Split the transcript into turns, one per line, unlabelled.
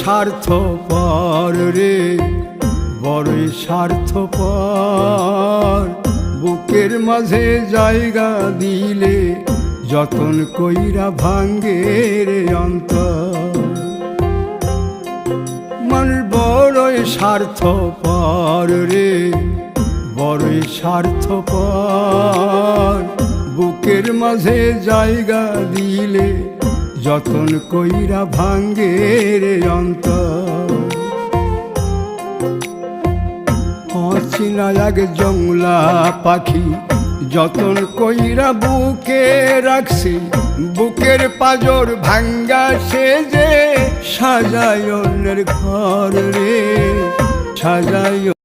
স্বার্থপর রে, বড়ই স্বার্থপর। বুকের মাঝে জায়গা দিলে যতন কইরা ভাঙ্গে রে অন্তর। মানুষ বড়ই স্বার্থপর রে, বড়ই স্বার্থপর। বুকের মাঝে জায়গা দিলে যতন কইরা ভাঙ্গে রে অন্তর। অচিনা এক জংলা পাখি যতন কইরা বুকে রাখছি, বুকের পাজর ভাঙ্গা সে যে সাজায় অন্যের ঘর রে, সাজায়।